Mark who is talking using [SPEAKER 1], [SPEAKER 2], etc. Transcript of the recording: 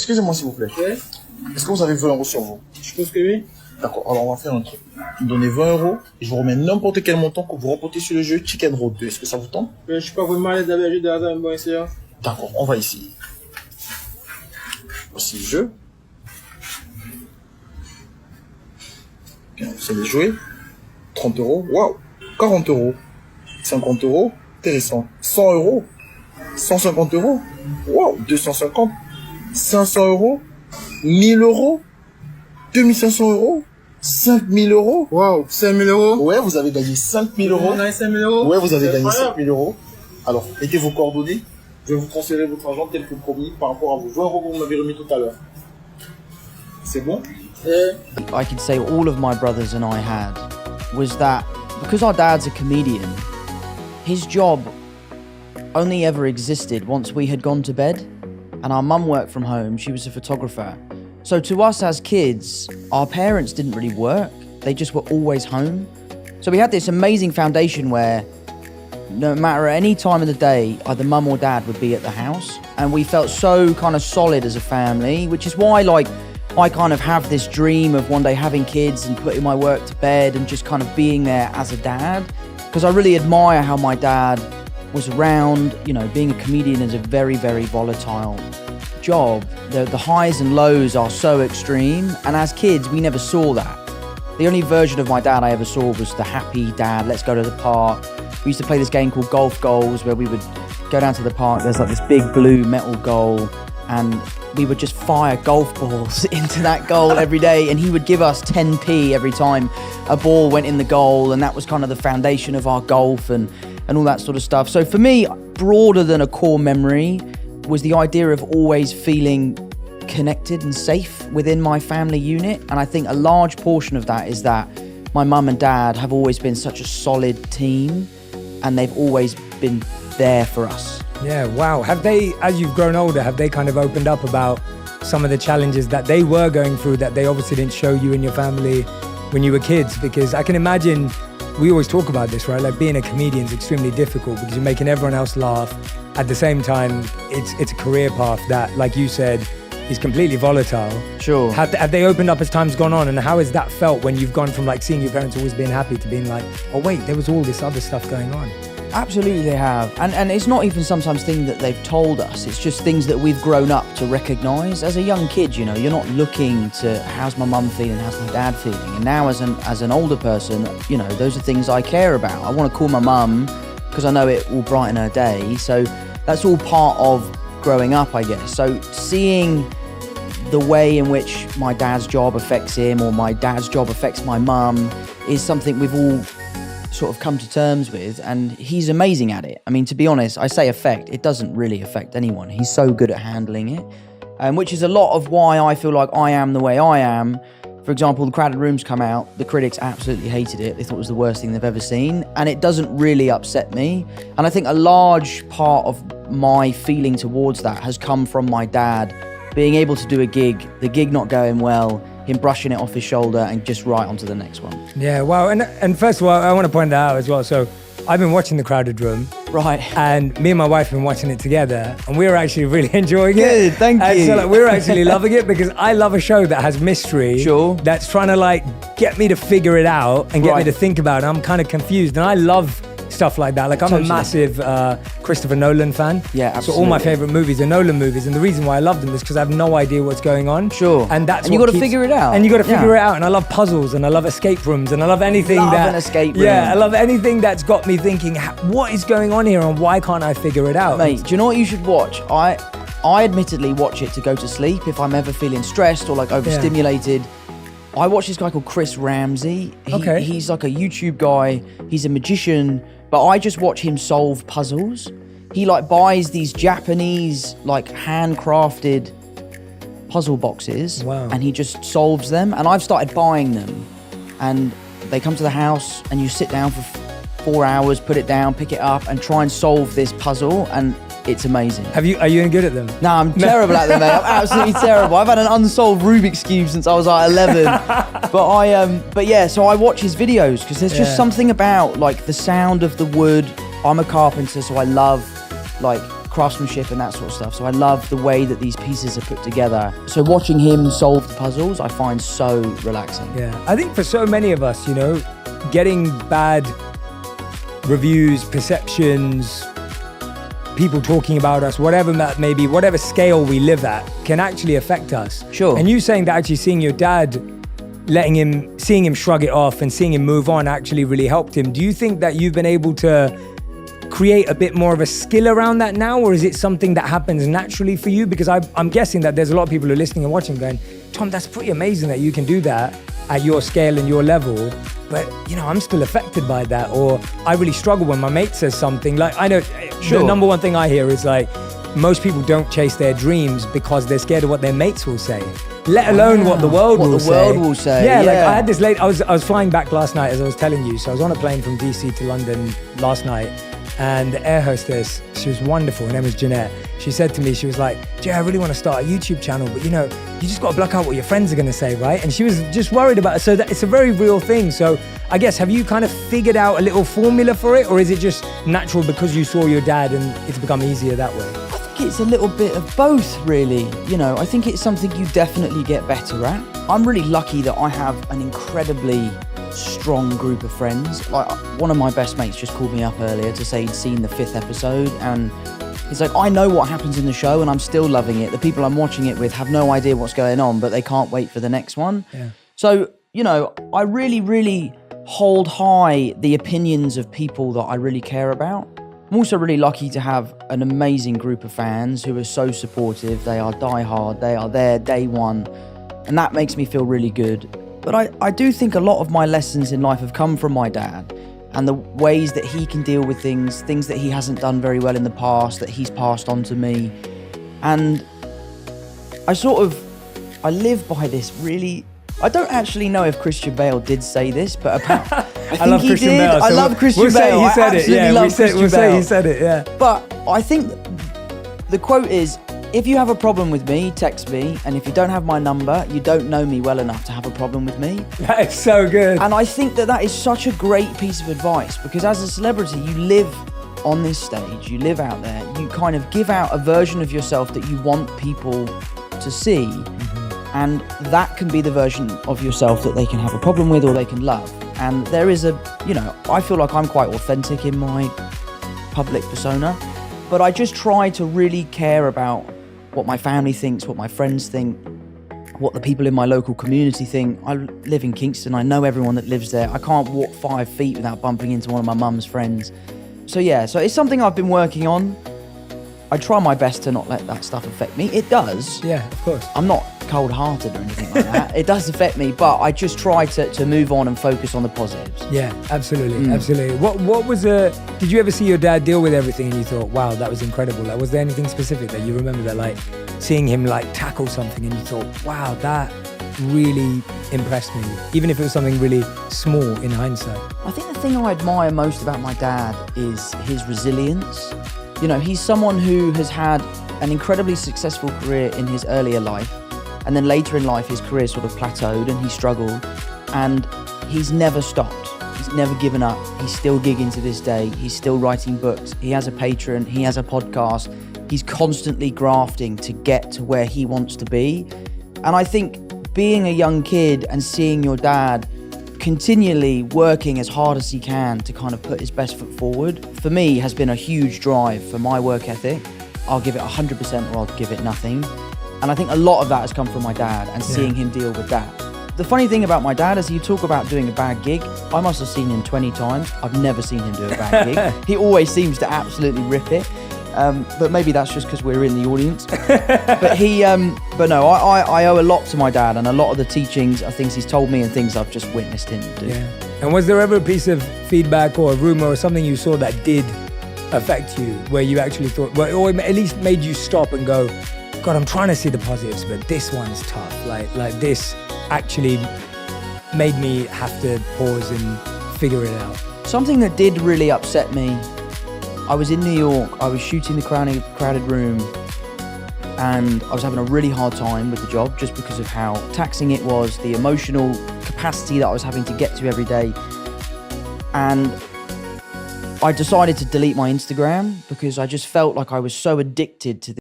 [SPEAKER 1] Excusez-moi s'il vous plaît.
[SPEAKER 2] Ouais.
[SPEAKER 1] Est-ce que vous avez 20 € sur vous?
[SPEAKER 2] Je pense que oui.
[SPEAKER 1] D'accord, alors on va faire un truc. Vous me donnez 20 € et je vous remets n'importe quel montant que vous remportez sur le jeu Chicken Road 2. Est-ce que ça vous tente?
[SPEAKER 2] Je suis pas vraiment à l'aise avec le jeu de hasard, mais bon, essayons.
[SPEAKER 1] D'accord, on va essayer. Voici le jeu. Ok, vous allez jouer. 30 €. Waouh. 40 €. 50 €. Intéressant. 100 €. 150 €. Waouh. 250. 500 €. 1000 €. 2500 €. 5000 €.
[SPEAKER 2] Waouh, 5000 €.
[SPEAKER 1] Ouais, vous avez gagné 5000 €.
[SPEAKER 2] On a 5000 €.
[SPEAKER 1] Ouais, vous avez
[SPEAKER 2] C'est
[SPEAKER 1] gagné
[SPEAKER 2] incroyable.
[SPEAKER 1] 5000 €. Alors, mettez vos coordonnées. Je vais vous transférer votre argent tel que promis par rapport à vos 20 € que vous m'avez remis tout à l'heure. C'est bon?
[SPEAKER 3] I could say all of my brothers and I had was that because our dad's a comedian, his job only ever existed once we had gone to bed, and our mum worked from home. She was a photographer. So to us as kids, our parents didn't really work. They just were always home. So we had this amazing foundation where no matter any time of the day, either mum or dad would be at the house. And we felt so kind of solid as a family, which is why like I kind of have this dream of one day having kids and putting my work to bed and just kind of being there as a dad. Because I really admire how my dad was around. You know, being a comedian is a very, very volatile job. The highs and lows are so extreme. And as kids, we never saw that. The only version of my dad I ever saw was the happy dad, let's go to the park. We used to play this game called Golf Goals where we would go down to the park. There's like this big blue metal goal and we would just fire golf balls into that goal every day, and he would give us 10p every time a ball went in the goal, and that was kind of the foundation of our golf and all that sort of stuff. So for me, broader than a core memory was the idea of always feeling connected and safe within my family unit. And I think a large portion of that is that my mum and dad have always been such a solid team, and they've always been there for us.
[SPEAKER 4] Yeah, wow. Have they, as you've grown older, have they kind of opened up about some of the challenges that they were going through that they obviously didn't show you and your family when you were kids? Because I can imagine, we always talk about this, right? Like being a comedian is extremely difficult because you're making everyone else laugh. At the same time, it's a career path that, like you said, is completely volatile.
[SPEAKER 3] Sure.
[SPEAKER 4] Have they opened up as time's gone on? And how has that felt when you've gone from like seeing your parents always being happy to being like, oh wait, there was all this other stuff going on?
[SPEAKER 3] Absolutely they have. And it's not even sometimes things that they've told us. It's just things that we've grown up to recognise. As a young kid, you know, you're not looking to how's my mum feeling, how's my dad feeling. And now as an older person, you know, those are things I care about. I want to call my mum because I know it will brighten her day. So that's all part of growing up, I guess. So seeing the way in which my dad's job affects him or my dad's job affects my mum is something we've all sort of come to terms with, and he's amazing at it. I mean, to be honest, I say affect, it doesn't really affect anyone. He's so good at handling it, which is a lot of why I feel like I am the way I am. For example, The Crowded Room's come out, the critics absolutely hated it. They thought it was the worst thing they've ever seen, and it doesn't really upset me. And I think a large part of my feeling towards that has come from my dad being able to do a gig, the gig not going well, him brushing it off his shoulder and just right onto the next one.
[SPEAKER 4] Yeah, wow. And first of all, I want to point that out as well. So I've been watching The Crowded Room.
[SPEAKER 3] Right.
[SPEAKER 4] And me and my wife have been watching it together, and we're actually really enjoying it.
[SPEAKER 3] Good, thank
[SPEAKER 4] and
[SPEAKER 3] you.
[SPEAKER 4] so like, we're actually loving it because I love a show that has mystery.
[SPEAKER 3] Sure.
[SPEAKER 4] That's trying to like get me to figure it out and get me
[SPEAKER 3] Right.
[SPEAKER 4] to think about it. I'm kind of confused, and I love stuff like that. Like I'm
[SPEAKER 3] Totally.
[SPEAKER 4] a massive Christopher Nolan fan.
[SPEAKER 3] Yeah,
[SPEAKER 4] So all my
[SPEAKER 3] absolutely.
[SPEAKER 4] favorite movies are Nolan movies, and the reason why I love them is because I have no idea what's going on.
[SPEAKER 3] Sure.
[SPEAKER 4] And that's
[SPEAKER 3] And you
[SPEAKER 4] what
[SPEAKER 3] gotta
[SPEAKER 4] keeps-
[SPEAKER 3] figure it out.
[SPEAKER 4] And you got to figure
[SPEAKER 3] Yeah.
[SPEAKER 4] it out. And I love puzzles, and I love escape rooms, and I love anything
[SPEAKER 3] Love
[SPEAKER 4] that
[SPEAKER 3] an escape room.
[SPEAKER 4] Yeah, I love anything that's got me thinking, what is going on here, and why can't I figure it out?
[SPEAKER 3] Mate, do you know what you should watch? I admittedly watch it to go to sleep if I'm ever feeling stressed or like overstimulated. I watch this guy called Chris Ramsey.
[SPEAKER 4] Okay.
[SPEAKER 3] He's like a YouTube guy. He's a magician, but I just watch him solve puzzles. He like buys these Japanese like handcrafted puzzle boxes.
[SPEAKER 4] Wow.
[SPEAKER 3] And he just solves them. And I've started buying them. And they come to the house and you sit down for 4 hours, put it down, pick it up and try and solve this puzzle. And it's amazing.
[SPEAKER 4] Are you any good at them?
[SPEAKER 3] No, I'm terrible at them, mate. I'm absolutely terrible. I've had an unsolved Rubik's Cube since I was like 11. But yeah, so I watch his videos because there's just
[SPEAKER 4] Yeah.
[SPEAKER 3] something about like the sound of the wood. I'm a carpenter, so I love like craftsmanship and that sort of stuff. So I love the way that these pieces are put together. So watching him solve the puzzles, I find so relaxing.
[SPEAKER 4] Yeah, I think for so many of us, you know, getting bad reviews, perceptions, people talking about us, whatever that may be, whatever scale we live at, can actually affect us.
[SPEAKER 3] Sure.
[SPEAKER 4] And you saying that actually seeing your dad, seeing him shrug it off and seeing him move on actually really helped him. Do you think that you've been able to create a bit more of a skill around that now, or is it something that happens naturally for you? Because I'm guessing that there's a lot of people who are listening and watching going, Tom, that's pretty amazing that you can do that at your scale and your level. But, you know, I'm still affected by that, or I really struggle when my mate says something. Like, I know the number one thing I hear is like, most people don't chase their dreams because they're scared of what their mates will say, let alone what the world will say. Yeah, like I had this I was flying back last night, as I was telling you. So I was on a plane from DC to London last night, and the air hostess, she was wonderful, her name was Jeanette. She said to me, she was like, Jay, I really want to start a YouTube channel, but you know, you just got to block out what your friends are going to say, right? And she was just worried about it. So that it's a very real thing. So I guess, have you kind of figured out a little formula for it, or is it just natural because you saw your dad and it's become easier that way?
[SPEAKER 3] I think it's a little bit of both, really. You know, I think it's something you definitely get better at. I'm really lucky that I have an incredibly strong group of friends. Like, one of my best mates just called me up earlier to say he'd seen the 5th episode, and he's like, I know what happens in the show and I'm still loving it. The people I'm watching it with have no idea what's going on, but they can't wait for the next one.
[SPEAKER 4] Yeah.
[SPEAKER 3] So, you know, I really, really hold high the opinions of people that I really care about. I'm also really lucky to have an amazing group of fans who are so supportive. They are diehard, they are there day one, and that makes me feel really good. But I do think a lot of my lessons in life have come from my dad, and the ways that he can deal with things that he hasn't done very well in the past, that he's passed on to me. And I live by this really. I don't actually know if Christian Bale did say this, but I think
[SPEAKER 4] love
[SPEAKER 3] he
[SPEAKER 4] Christian
[SPEAKER 3] did.
[SPEAKER 4] Bale, so
[SPEAKER 3] I love Christian
[SPEAKER 4] we'll
[SPEAKER 3] Bale.
[SPEAKER 4] Say he said
[SPEAKER 3] I
[SPEAKER 4] it. Yeah,
[SPEAKER 3] love Christian
[SPEAKER 4] we'll say
[SPEAKER 3] Bale.
[SPEAKER 4] he said it. Yeah.
[SPEAKER 3] But I think the quote is, if you have a problem with me, text me. And if you don't have my number, you don't know me well enough to have a problem with me.
[SPEAKER 4] That is so good.
[SPEAKER 3] And I think that is such a great piece of advice, because as a celebrity, you live on this stage, you live out there, you kind of give out a version of yourself that you want people to see. Mm-hmm. And that can be the version of yourself that they can have a problem with or they can love. And there is I feel like I'm quite authentic in my public persona, but I just try to really care about what my family thinks, what my friends think, what the people in my local community think. I live in Kingston, I know everyone that lives there. I can't walk 5 feet without bumping into one of my mum's friends. So it's something I've been working on. I try my best to not let that stuff affect me. It does.
[SPEAKER 4] Yeah, of course.
[SPEAKER 3] I'm not cold-hearted or anything like that. It does affect me, but I just try to move on and focus on the positives.
[SPEAKER 4] Yeah, absolutely, absolutely. What was did you ever see your dad deal with everything and you thought, wow, that was incredible? Like, was there anything specific that you remember that, like, seeing him, like, tackle something and you thought, wow, that really impressed me, even if it was something really small in hindsight?
[SPEAKER 3] I think the thing I admire most about my dad is his resilience. You know, he's someone who has had an incredibly successful career in his earlier life, and then later in life his career sort of plateaued and he struggled, and he's never stopped. He's never given up. He's still gigging to this day. He's still writing books. He has a Patreon. He has a podcast. He's constantly grafting to get to where he wants to be. And I think being a young kid and seeing your dad continually working as hard as he can to kind of put his best foot forward, for me, has been a huge drive for my work ethic. I'll give it 100% or I'll give it nothing. And I think a lot of that has come from my dad and seeing him deal with that. The funny thing about my dad is, you talk about doing a bad gig. I must have seen him 20 times. I've never seen him do a bad gig. He always seems to absolutely rip it. But maybe that's just because we're in the audience. But no, I owe a lot to my dad, and a lot of the teachings are things he's told me and things I've just witnessed him do.
[SPEAKER 4] Yeah. And was there ever a piece of feedback or a rumor or something you saw that did affect you, where you actually thought, well, or at least made you stop and go, God, I'm trying to see the positives, but this one's tough. Like this actually made me have to pause and figure it out.
[SPEAKER 3] Something that did really upset me, I was in New York, I was shooting The Crowded Room, and I was having a really hard time with the job just because of how taxing it was, the emotional capacity that I was having to get to every day. And I decided to delete my Instagram because I just felt like I was so addicted to